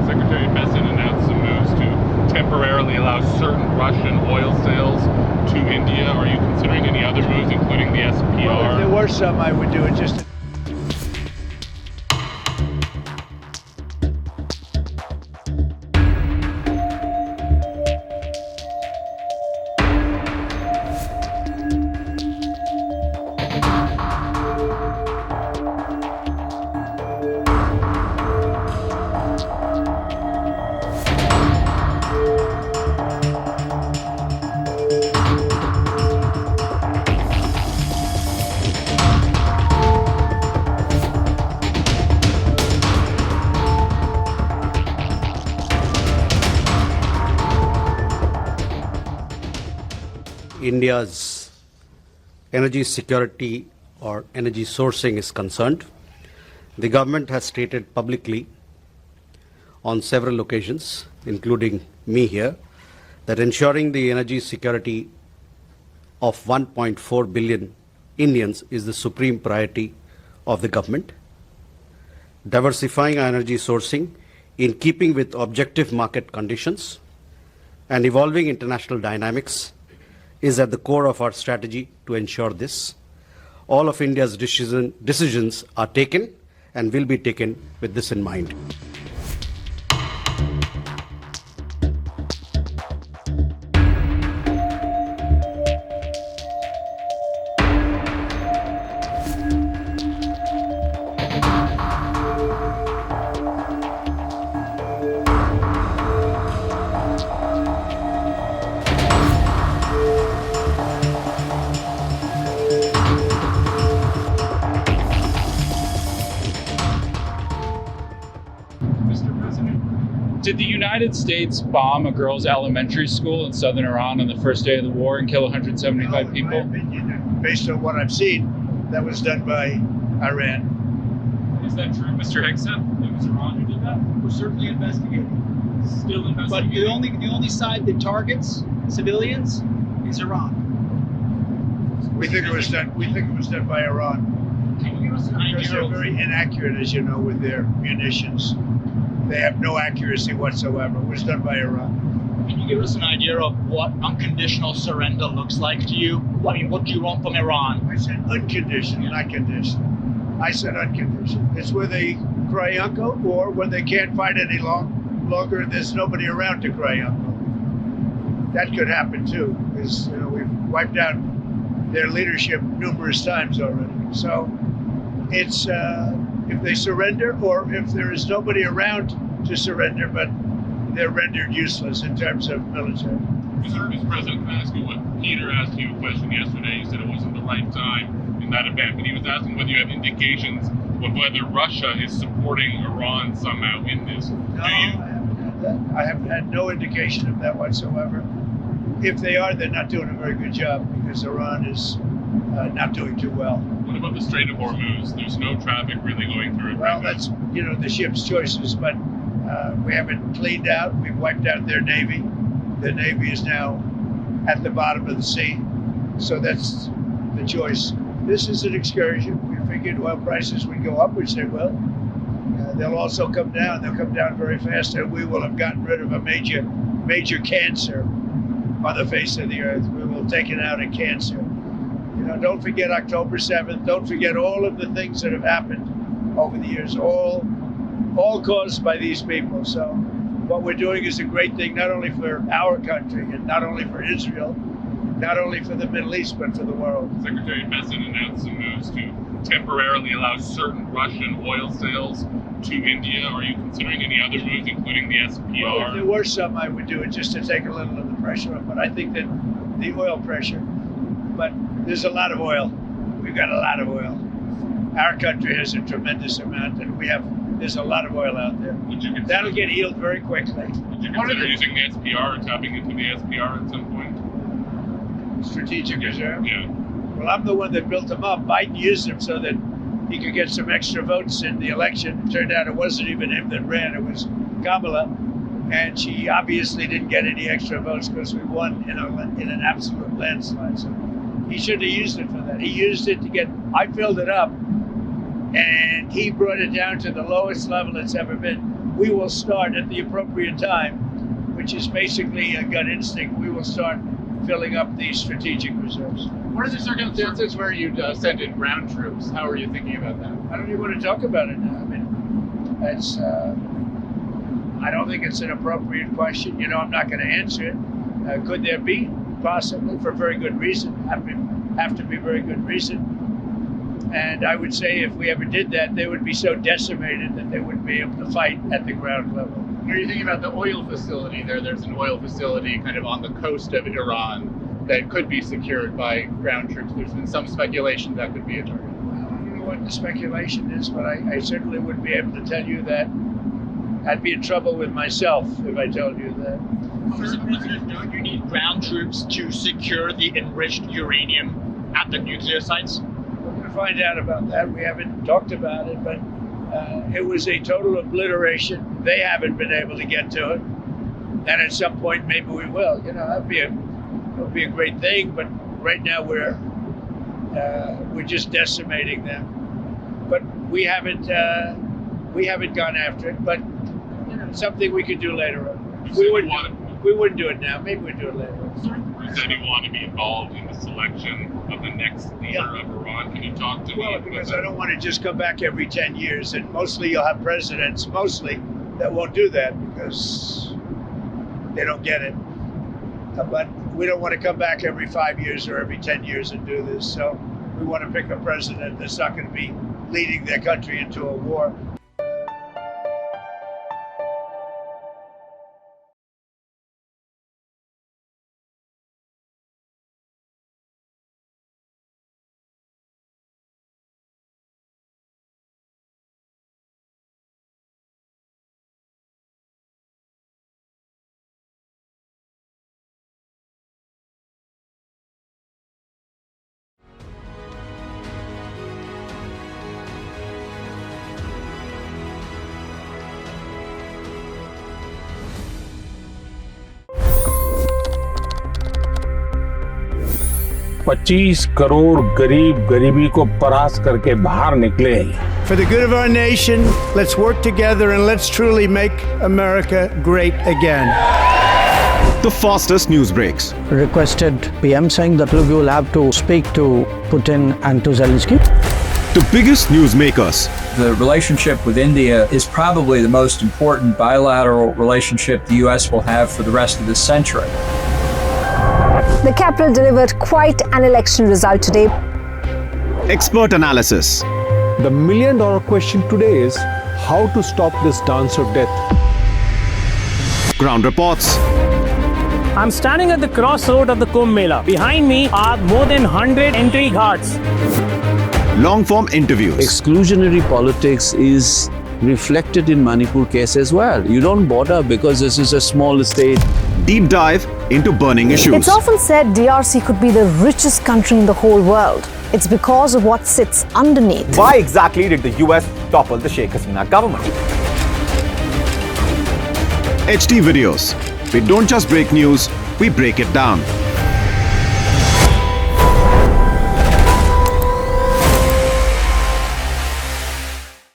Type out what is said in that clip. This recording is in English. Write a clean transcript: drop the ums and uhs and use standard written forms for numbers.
Secretary Bessent announced some moves to temporarily allow certain Russian oil sales to India. Are you considering any other moves, including the SPR? Well, if there were some, I would do it just to... India's energy security or energy sourcing is concerned, the government has stated publicly on several occasions, including me here, that ensuring the energy security of 1.4 billion Indians is the supreme priority of the government. Diversifying our energy sourcing in keeping with objective market conditions and evolving international dynamics is at the core of our strategy to ensure this. All of India's decisions are taken and will be taken with this in mind. Mr. President, did the United States bomb a girls' elementary school in southern Iran on the first day of the war and kill 175 people? In my opinion, based on what I've seen, that was done by Iran. Is that true, Mr. Hegseth? It was Iran who did that? We're certainly investigating. Still But investigating. the only side that targets civilians is Iran. We think it was done. We think it was done by Iran Can you give us an because idea they're of very inaccurate, as you know, with their munitions. They have no accuracy whatsoever. It was done by Iran. Can you give us an idea of what unconditional surrender looks like to you? I mean, what do you want from Iran? I said unconditional, not conditional. I said unconditional. It's where they cry uncle, or when they can't fight any longer, there's nobody around to cry uncle. That could happen too, because we've wiped out their leadership numerous times already. So it's if they surrender, or if there is nobody around to surrender, but they're rendered useless in terms of military. Mr. President, can I ask you what Peter asked you a question yesterday? You said it wasn't the right time in that event, but he was asking whether you have indications of whether Russia is supporting Iran somehow in this. No, I haven't had that. I haven't had no indication of that whatsoever. If they are, they're not doing a very good job, because Iran is not doing too well. What about the Strait of Hormuz? There's no traffic really going through it. Well, right now. that's the ship's choices, but we haven't cleaned out. We've wiped out their navy. The navy is now at the bottom of the sea, so that's the choice. This is an excursion. We figured oil prices would go up, which they will. They'll also come down. They'll come down very fast, and we will have gotten rid of a major cancer on the face of the earth. We will have taken out a cancer. Don't forget October 7th. Don't forget all of the things that have happened over the years, all caused by these people. So what we're doing is a great thing, not only for our country and not only for Israel, not only for the Middle East, but for the world. Secretary Bessent announced some moves to temporarily allow certain Russian oil sales to India. Are you considering any other moves, including the SPR? Well, if there were some, I would do it just to take a little of the pressure off. But I think that the oil pressure, but there's a lot of oil. We've got a lot of oil. Our country has a tremendous amount, and there's a lot of oil out there. That'll get healed very quickly. Would you consider using the SPR or tapping into the SPR at some point? Strategic Reserve? Yeah. Well, I'm the one that built them up. Biden used them so that he could get some extra votes in the election. It turned out it wasn't even him that ran, it was Kamala. And she obviously didn't get any extra votes because we won in an absolute landslide. So he should have used it for that. He used it I filled it up, and he brought it down to the lowest level it's ever been. we will start at the appropriate time, which is basically a gut instinct. We will start filling up the strategic reserves. What are the circumstances where you'd send in ground troops? How are you thinking about that? I don't even want to talk about it now. I mean, it's. I don't think it's an appropriate question. You know, I'm not going to answer it. Could there be? Possibly, for very good reason. Have to be very good reason. And I would say if we ever did that, they would be so decimated that they wouldn't be able to fight at the ground level. What are you thinking about the oil facility there? There's an oil facility kind of on the coast of Iran that could be secured by ground troops. There's been some speculation that could be a target. Well, I don't know what the speculation is, but I certainly wouldn't be able to tell you that. I'd be in trouble with myself if I told you that. Mr. President, don't you need ground troops to secure the enriched uranium at the nuclear sites? We're going to find out about that. We haven't talked about it, but it was a total obliteration. They haven't been able to get to it. And at some point, maybe we will. You know, that'd be a great thing. But right now, we're just decimating them. But we haven't gone after it. But you know, something we could do later on. We wouldn't do it now. Maybe we'd do it later. You said you want to be involved in the selection of the next leader of Iran. Can you talk to me? Well, because I don't want to just come back every 10 years. And mostly you'll have presidents, that won't do that because they don't get it. But we don't want to come back every 5 years or every 10 years and do this. So we want to pick a president that's not going to be leading their country into a war. $25 crore गरीब गरीबी को परास्त करके बाहर निकले। For the good of our nation, let's work together and let's truly make America great again. The fastest news breaks. Requested PM saying that look, you will have to speak to Putin and to Zelensky. The biggest news makers. The relationship with India is probably the most important bilateral relationship the U.S. will have for the rest of this century. The capital delivered quite an election result today. Expert analysis. The million-dollar question today is how to stop this dance of death. Ground reports. I'm standing at the crossroad of the Kumbh Mela. Behind me are more than 100 entry ghats. Long-form interviews. Exclusionary politics is reflected in Manipur case as well. You don't bother because this is a small state. Deep dive into burning issues. It's often said DRC could be the richest country in the whole world. It's because of what sits underneath. Why exactly did the US topple the Sheikh Hasina government? HT videos. We don't just break news, we break it down.